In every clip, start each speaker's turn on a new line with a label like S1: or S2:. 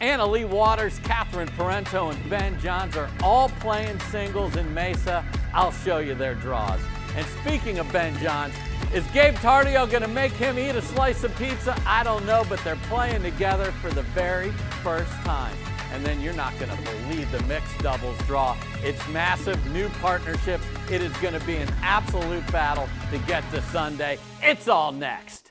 S1: Anna Lee Waters, Catherine Parento, and Ben Johns are all playing singles in Mesa. I'll show you their draws. And speaking of Ben Johns, is Gabe Tardio going to make him eat a slice of pizza? I don't know, but they're playing together for the very first time. And then you're not going to believe the mixed doubles draw. It's massive, new partnerships. It is going to be an absolute battle to get to Sunday. It's all next.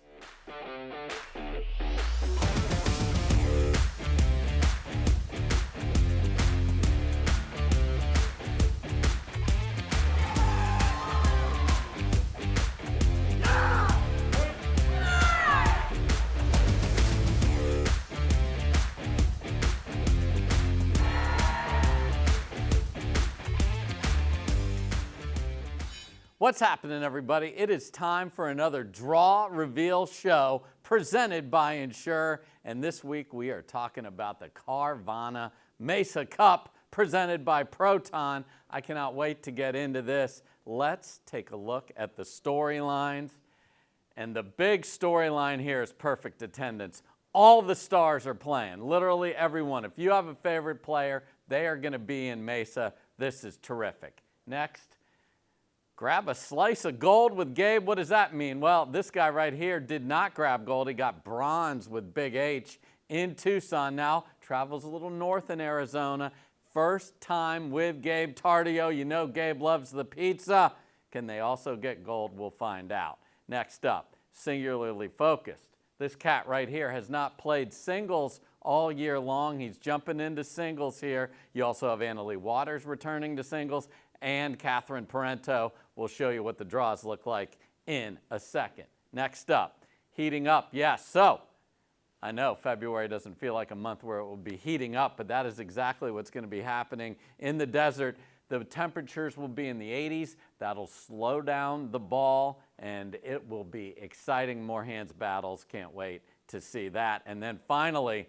S1: What's happening, everybody? It is time for another Draw Reveal show presented by Insure. And this week we are talking about the Carvana Mesa Cup presented by Proton. I cannot wait to get into this. Let's take a look at the storylines. And the big storyline here is perfect attendance. All the stars are playing, literally everyone. If you have a favorite player, they are going to be in Mesa. This is terrific. Next. Grab a slice of gold with Gabe. What does that mean? Well, this guy right here did not grab gold. He got bronze with Big H in Tucson. Now travels a little north in Arizona. First time with Gabe Tardio. You know Gabe loves the pizza. Can they also get gold? We'll find out. Next up, singularly focused. This cat right here has not played singles all year long. He's jumping into singles here. You also have Anna Lee Waters returning to singles, and Catherine Parento. We'll show you what the draws look like in a second. Next up, heating up. Yes, so I know February doesn't feel like a month where it will be heating up, but that is exactly what's going to be happening in the desert. The temperatures will be in the 80s. That'll slow down the ball, and it will be exciting. More hands battles. Can't wait to see that. And then finally,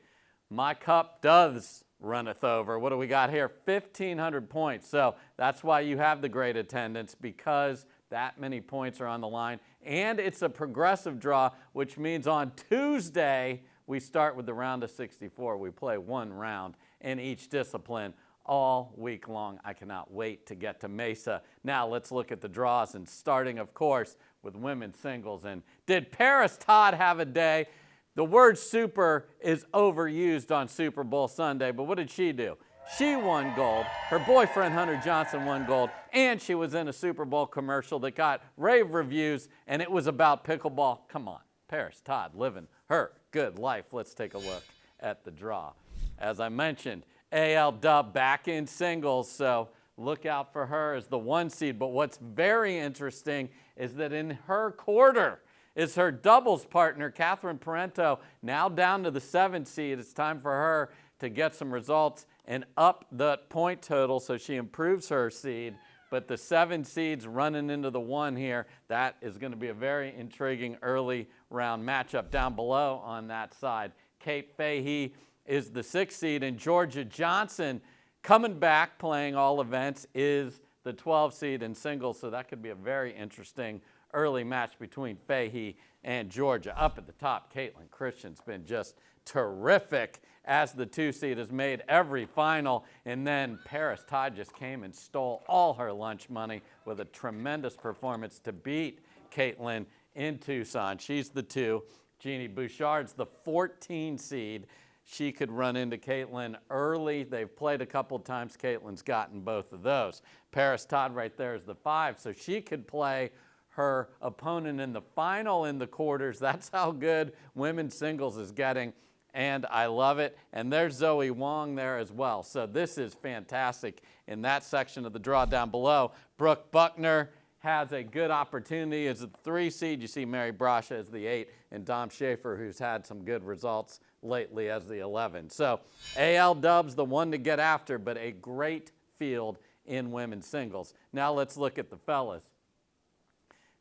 S1: my cup does runneth over. What do we got here? 1,500 points. So that's why you have the great attendance, because that many points are on the line. And it's a progressive draw, which means on Tuesday, we start with the round of 64. We play one round in each discipline all week long. I cannot wait to get to Mesa. Now let's look at the draws, and starting, of course, with women's singles. And did Paris Todd have a day? The word super is overused on Super Bowl Sunday, but what did she do? She won gold. Her boyfriend, Hunter Johnson, won gold, and she was in a Super Bowl commercial that got rave reviews, and it was about pickleball. Come on, Paris Todd living her good life. Let's take a look at the draw. As I mentioned, AL Dub back in singles, so look out for her as the 1 seed. But what's very interesting is that in her quarter is her doubles partner, Catherine Parento, now down to the 7 seed. It's time for her to get some results and up the point total so she improves her seed. But the 7 seeds running into the 1 here, that is going to be a very intriguing early round matchup. Down below on that side, Kate Fahey is the 6 seed, and Georgia Johnson, coming back playing all events, is the 12 seed in singles. So that could be a very interesting early match between Fahey and Georgia. Up at the top, Caitlin Christian's been just terrific as the 2 seed, has made every final. And then Paris Todd just came and stole all her lunch money with a tremendous performance to beat Caitlin in Tucson. She's the 2. Jeannie Bouchard's the 14 seed. She could run into Caitlin early. They've played a couple times. Caitlin's gotten both of those. Paris Todd right there is the 5, so she could play her opponent in the final in the quarters. That's how good women's singles is getting, and I love it. And there's Zoe Wong there as well. So this is fantastic in that section of the draw down below. Brooke Buckner has a good opportunity as the 3 seed. You see Mary Brasha as the 8, and Dom Schaefer, who's had some good results lately, as the 11. So AL Dub's the one to get after, but a great field in women's singles. Now let's look at the fellas.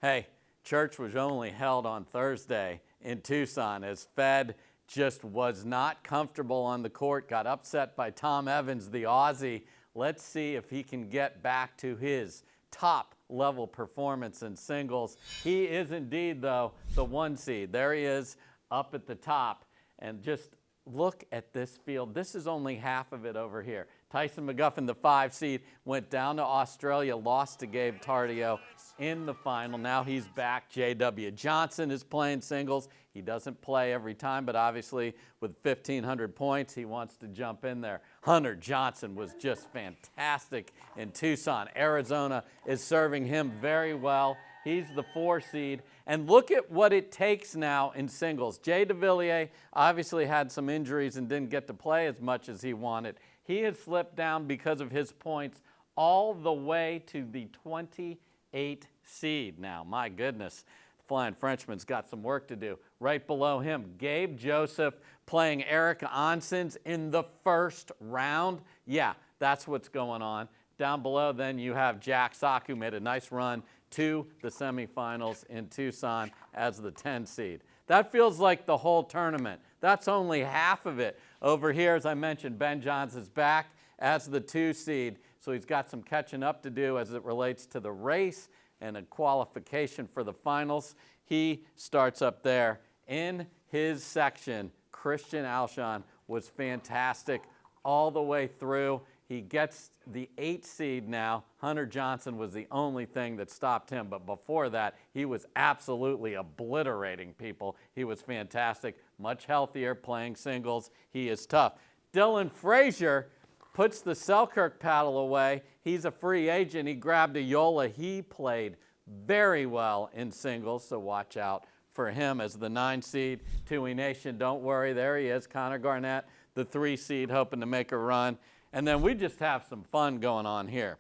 S1: Hey, church was only held on Thursday in Tucson as Fed just was not comfortable on the court, got upset by Tom Evans, the Aussie. Let's see if he can get back to his top level performance in singles. He is indeed, though, the 1 seed. There he is up at the top. And just look at this field. This is only half of it over here. Tyson McGuffin, the 5 seed, went down to Australia, lost to Gabe Tardio in the final. Now he's back. J.W. Johnson is playing singles. He doesn't play every time, but obviously with 1,500 points, he wants to jump in there. Hunter Johnson was just fantastic in Tucson. Arizona is serving him very well. He's the 4 seed. And look at what it takes now in singles. Jay DeVilliers obviously had some injuries and didn't get to play as much as he wanted. He has slipped down because of his points all the way to the 28 seed now. My goodness, the Flying Frenchman's got some work to do. Right below him, Gabe Joseph playing Eric Onsens in the first round. Yeah, that's what's going on. Down below then you have Jack Sock, who made a nice run to the semifinals in Tucson as the 10 seed. That feels like the whole tournament. That's only half of it. Over here, as I mentioned, Ben Johns is back as the 2 seed, so he's got some catching up to do as it relates to the race and a qualification for the finals. He starts up there. In his section, Christian Alshon was fantastic all the way through. He gets the 8 seed now. Hunter Johnson was the only thing that stopped him, but before that, he was absolutely obliterating people. He was fantastic, much healthier, playing singles. He is tough. Dylan Frazier puts the Selkirk paddle away. He's a free agent. He grabbed a Yola. He played very well in singles, so watch out for him as the 9 seed. Tui Nation, don't worry, there he is, Connor Garnett, the 3 seed, hoping to make a run. And then we just have some fun going on here.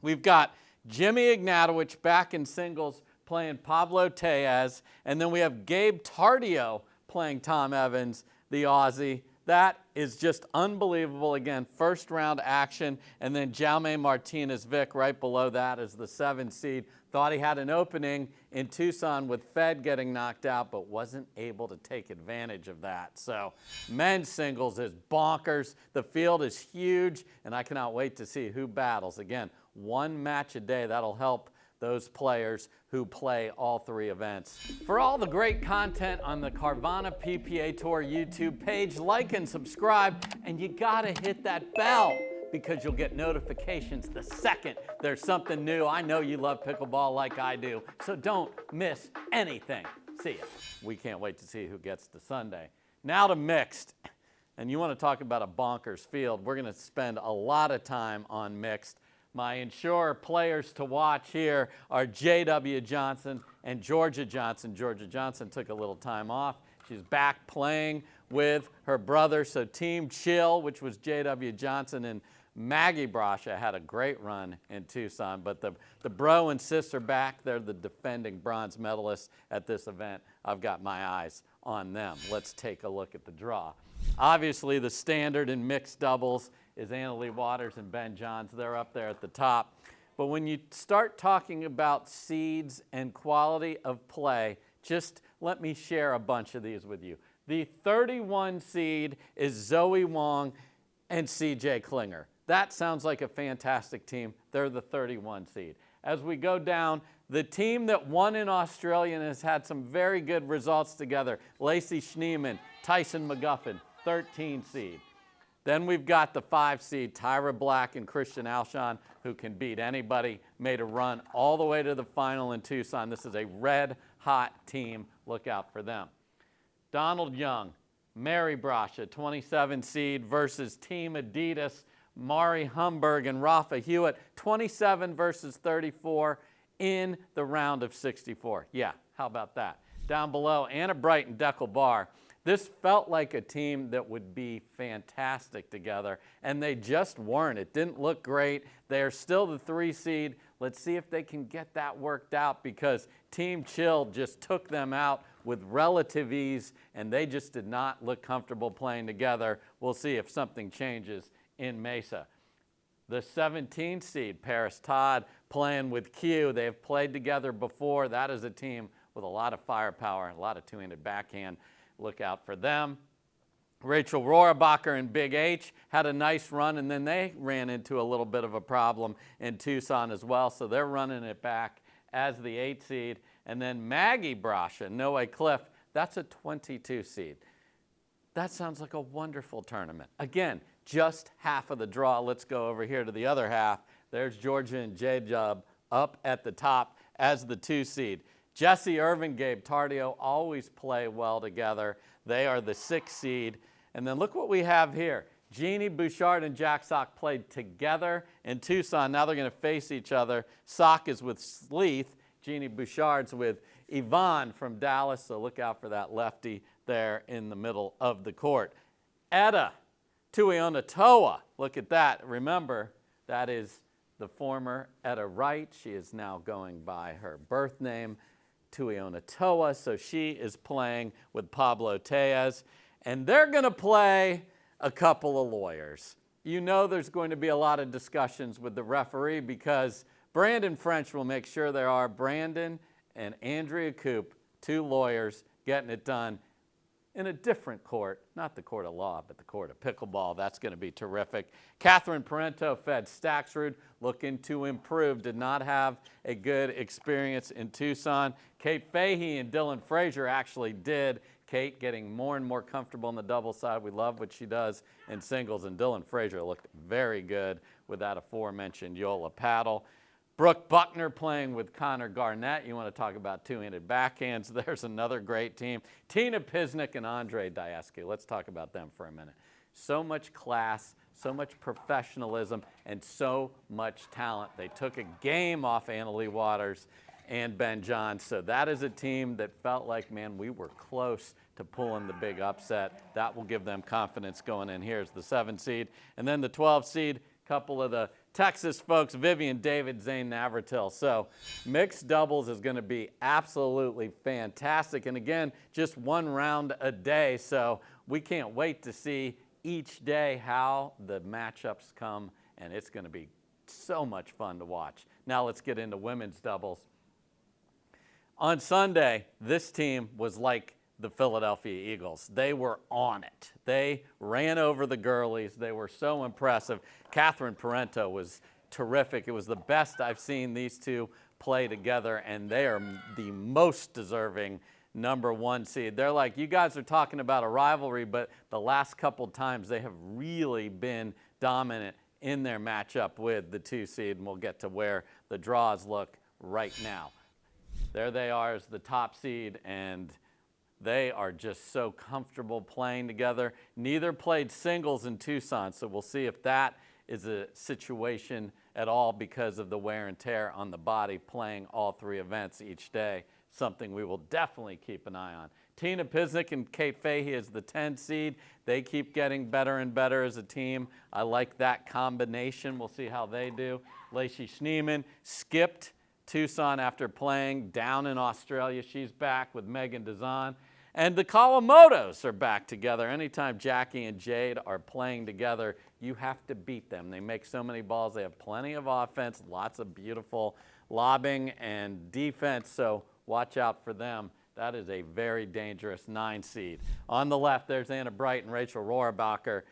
S1: We've got Jimmy Ignatowicz back in singles playing Pablo Tejas, and then we have Gabe Tardio playing Tom Evans, the Aussie. That is just unbelievable. Again, first round action, and then Jaume Martinez-Vic right below that is the 7 seed. Thought he had an opening in Tucson with Fed getting knocked out, but wasn't able to take advantage of that. So men's singles is bonkers. The field is huge, and I cannot wait to see who battles. Again, 1 match a day. That'll help those players who play all 3 events. For all the great content on the Carvana PPA Tour YouTube page, like and subscribe, and you gotta hit that bell because you'll get notifications the second there's something new. I know you love pickleball like I do, so don't miss anything. See ya. We can't wait to see who gets to Sunday. Now to mixed. And you want to talk about a bonkers field. We're going to spend a lot of time on mixed. My Ensure players to watch here are J.W. Johnson and Georgia Johnson. Georgia Johnson took a little time off. She's back playing with her brother. So Team Chill, which was J.W. Johnson and Maggie Brasha, had a great run in Tucson. But the bro and sis are back. They're the defending bronze medalists at this event. I've got my eyes on them. Let's take a look at the draw. Obviously, the standard in mixed doubles is Annalie Waters and Ben Johns. They're up there at the top. But when you start talking about seeds and quality of play, just let me share a bunch of these with you. The 31 seed is Zoe Wong and CJ Klinger. That sounds like a fantastic team. They're the 31 seed. As we go down, the team that won in Australia and has had some very good results together, Lacey Schneeman, Tyson McGuffin, 13 seed. Then we've got the 5 seed, Tyra Black and Christian Alshon, who can beat anybody, made a run all the way to the final in Tucson. This is a red-hot team. Look out for them. Donald Young, Mary Brasha, 27 seed versus Team Adidas, Mari Humberg and Rafa Hewitt, 27 versus 34 in the round of 64. Yeah, how about that? Down below, Anna Bright and Deckel Barr. This felt like a team that would be fantastic together, and they just weren't. It didn't look great. They're still the 3 seed. Let's see if they can get that worked out because Team Chill just took them out with relative ease, and they just did not look comfortable playing together. We'll see if something changes in Mesa. The 17th seed, Paris Todd, playing with Q. They have played together before. That is a team with a lot of firepower, a lot of two-handed backhand. Look out for them. Rachel Rohrabacher and Big H had a nice run, and then they ran into a little bit of a problem in Tucson as well, so they're running it back as the 8 seed. And then Maggie Brasha, Noe Cliff, that's a 22 seed. That sounds like a wonderful tournament. Again, just half of the draw. Let's go over here to the other half. There's Georgia and J-Dub up at the top as the 2 seed. Jesse Irvin, Gabe Tardio always play well together. They are the 6 seed. And then look what we have here. Jeannie Bouchard and Jack Sock played together in Tucson. Now they're going to face each other. Sock is with Sleeth. Jeannie Bouchard's with Yvonne from Dallas. So look out for that lefty there in the middle of the court. Etta Tuionatoa. Look at that. Remember, that is the former Etta Wright. She is now going by her birth name, Tuionatoa. So she is playing with Pablo Tejas. And they're going to play a couple of lawyers. You know there's going to be a lot of discussions with the referee because Brandon French will make sure there are Brandon and Andrea Coop, 2 lawyers, getting it done in a different court, not the court of law, but the court of pickleball. That's going to be terrific. Catherine Parento fed Staxrud, looking to improve. Did not have a good experience in Tucson. Kate Fahey and Dylan Frazier actually did. Kate getting more and more comfortable on the double side. We love what she does in singles, and Dylan Frazier looked very good with that aforementioned Yola paddle. Brooke Buckner playing with Connor Garnett. You want to talk about 2-handed backhands. There's another great team. Tina Pisnik and Andre Diascu. Let's talk about them for a minute. So much class, so much professionalism, and so much talent. They took a game off Annalie Waters and Ben Johns. So that is a team that felt like, man, we were close to pulling the big upset. That will give them confidence going in. Here's the 7 seed. And then the 12 seed, couple of the Texas folks, Vivian David, Zane Navratil. So mixed doubles is going to be absolutely fantastic. And again, just 1 round a day. So we can't wait to see each day how the matchups come. And it's going to be so much fun to watch. Now let's get into women's doubles. On Sunday, this team was like the Philadelphia Eagles. They were on it. They ran over the girlies. They were so impressive. Catherine Parento was terrific. It was the best I've seen these 2 play together, and they are the most deserving number 1 seed. They're like, you guys are talking about a rivalry, but the last couple times they have really been dominant in their matchup with the 2 seed, and we'll get to where the draws look right now. There they are as the top seed, and they are just so comfortable playing together. Neither played singles in Tucson, so we'll see if that is a situation at all because of the wear and tear on the body playing all 3 events each day, something we will definitely keep an eye on. Tina Pisnik and Kate Fahey is the 10 seed. They keep getting better and better as a team. I like that combination. We'll see how they do. Lacey Schneeman skipped Tucson after playing down in Australia. She's back with Megan Dazan. And the Kawamotos are back together. Anytime Jackie and Jade are playing together, you have to beat them. They make so many balls. They have plenty of offense, lots of beautiful lobbing and defense, so watch out for them. That is a very dangerous 9 seed. On the left, there's Anna Bright and Rachel Rohrbacher.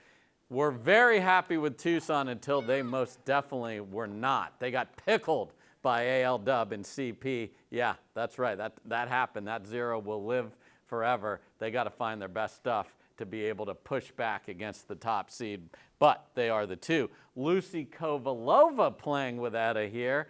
S1: We're very happy with Tucson until they most definitely were not. They got pickled by AL Dub and CP. Yeah, that's right. That happened. That 0 will live forever. They got to find their best stuff to be able to push back against the top seed, but they are the 2. Lucy Kovalova playing with Etta here.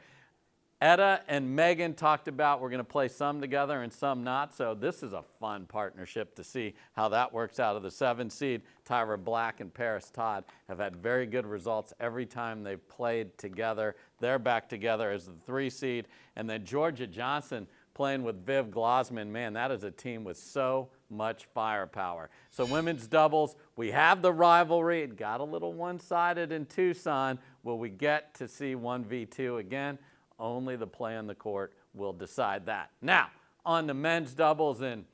S1: Etta and Megan talked about we're going to play some together and some not, so this is a fun partnership to see how that works out of the 7 seed. Tyra Black and Paris Todd have had very good results every time they've played together. They're back together as the 3 seed. And then Georgia Johnson playing with Viv Glosman. Man, that is a team with so much firepower. So women's doubles, we have the rivalry. It got a little one-sided in Tucson. Will we get to see 1v2 again? Only the play on the court will decide that. Now, on the men's doubles, and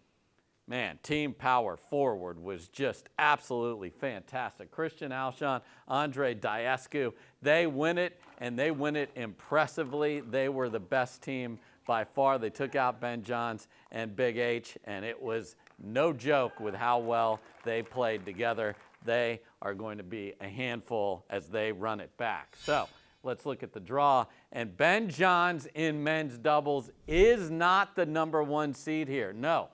S1: man, team power forward was just absolutely fantastic. Christian Alshon, Andre Diascu, they win it, and they win it impressively. They were the best team by far. They took out Ben Johns and Big H, and it was no joke with how well they played together. They are going to be a handful as they run it back. So let's look at the draw. And Ben Johns in men's doubles is not the number 1 seed here. No,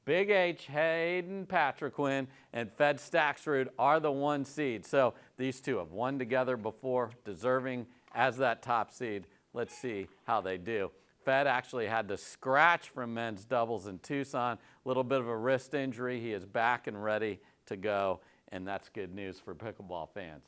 S1: Big H, Hayden Patriquin, and Fed Staxrud are the 1 seed. So these two have won together before, deserving as that top seed. Let's see how they do. Fed actually had to scratch from men's doubles in Tucson. A little bit of a wrist injury. He is back and ready to go, and that's good news for pickleball fans.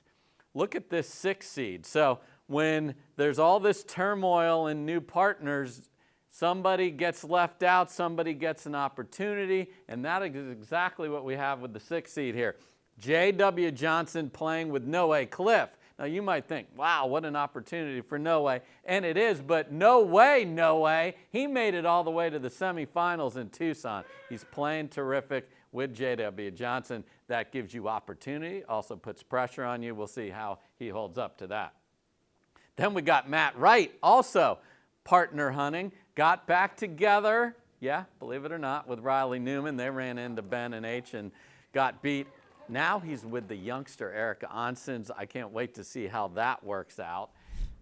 S1: Look at this 6 seed. So when there's all this turmoil and new partners, somebody gets left out, somebody gets an opportunity, and that is exactly what we have with the 6 seed here. J.W. Johnson playing with Noe Cliff. Now you might think, wow, what an opportunity for Noe, and it is, but no way, Noe. He made it all the way to the semifinals in Tucson. He's playing terrific with J.W. Johnson. That gives you opportunity, also puts pressure on you. We'll see how he holds up to that. Then we got Matt Wright, also partner hunting, got back together, yeah, believe it or not, with Riley Newman. They ran into Ben and H and got beat. Now he's with the youngster Erica Onsens. I can't wait to see how that works out.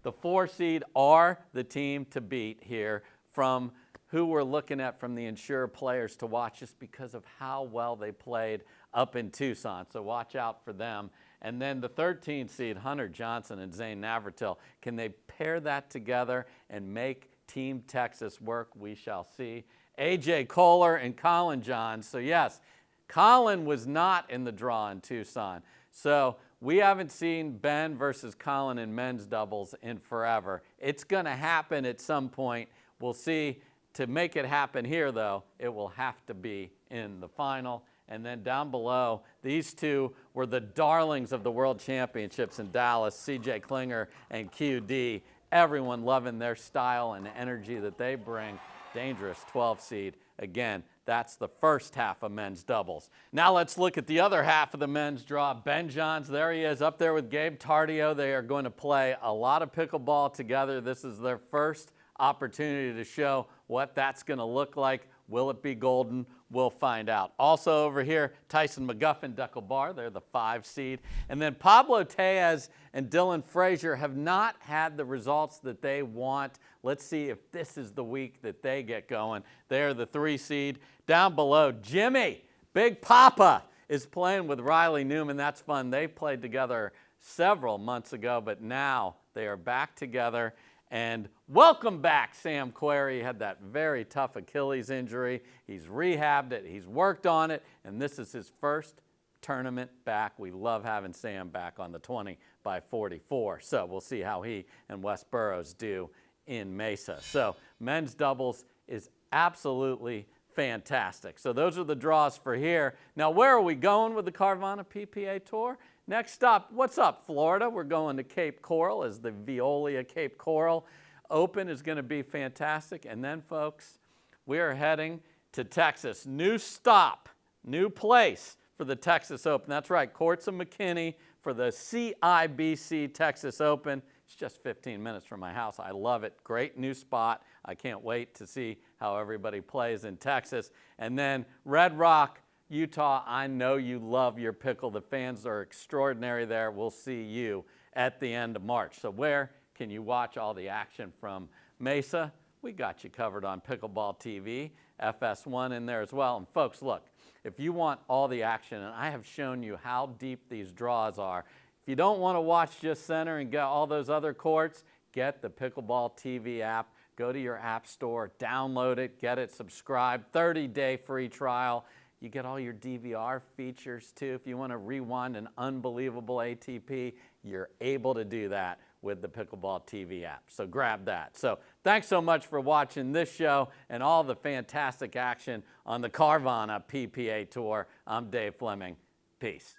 S1: The 4 seed are the team to beat here from who we're looking at from the Ensure players to watch just because of how well they played up in Tucson. So watch out for them. And then the 13 seed, Hunter Johnson and Zane Navratil. Can they pair that together and make Team Texas work? We shall see. A.J. Kohler and Colin Johns. So yes, Colin was not in the draw in Tucson. So we haven't seen Ben versus Colin in men's doubles in forever. It's going to happen at some point. We'll see. To make it happen here, though, it will have to be in the final. And then down below, these two were the darlings of the World Championships in Dallas, C.J. Klinger and QD. Everyone loving their style and energy that they bring. Dangerous 12 seed. Again, that's the first half of men's doubles. Now let's look at the other half of the men's draw. Ben Johns, there he is, up there with Gabe Tardio. They are going to play a lot of pickleball together. This is their first opportunity to show what that's going to look like. Will it be golden? We'll find out. Also over here, Tyson McGuffin, Deckel Bar, they're the 5 seed. And then Pablo Tejas and Dylan Frazier have not had the results that they want. Let's see if this is the week that they get going. They're the 3 seed. Down below, Jimmy, Big Papa, is playing with Riley Newman. That's fun. They played together several months ago, but now they are back together. And welcome back, Sam Querrey. He had that very tough Achilles injury. He's rehabbed it. He's worked on it. And this is his first tournament back. We love having Sam back on the 20 by 44. So we'll see how he and Wes Burrows do in Mesa. So men's doubles is absolutely fantastic. So those are the draws for here. Now, where are we going with the Carvana PPA Tour? Next up, what's up, Florida? We're going to Cape Coral as the Veolia Cape Coral Open is going to be fantastic. And then, folks, we are heading to Texas. New stop, new place for the Texas Open. That's right, Courts of McKinney for the CIBC Texas Open. It's just 15 minutes from my house. I love it. Great new spot. I can't wait to see how everybody plays in Texas. And then Red Rock, Utah, I know you love your pickle. The fans are extraordinary there. We'll see you at the end of March. So where can you watch all the action from Mesa? We got you covered on Pickleball TV, FS1 in there as well. And folks, look, if you want all the action, and I have shown you how deep these draws are, if you don't want to watch just center and get all those other courts, get the Pickleball TV app. Go to your app store, download it, get it, subscribe, 30-day free trial. You get all your DVR features too. If you want to rewind an unbelievable ATP, you're able to do that with the Pickleball TV app. So grab that. So thanks so much for watching this show and all the fantastic action on the Carvana PPA Tour. I'm Dave Fleming. Peace.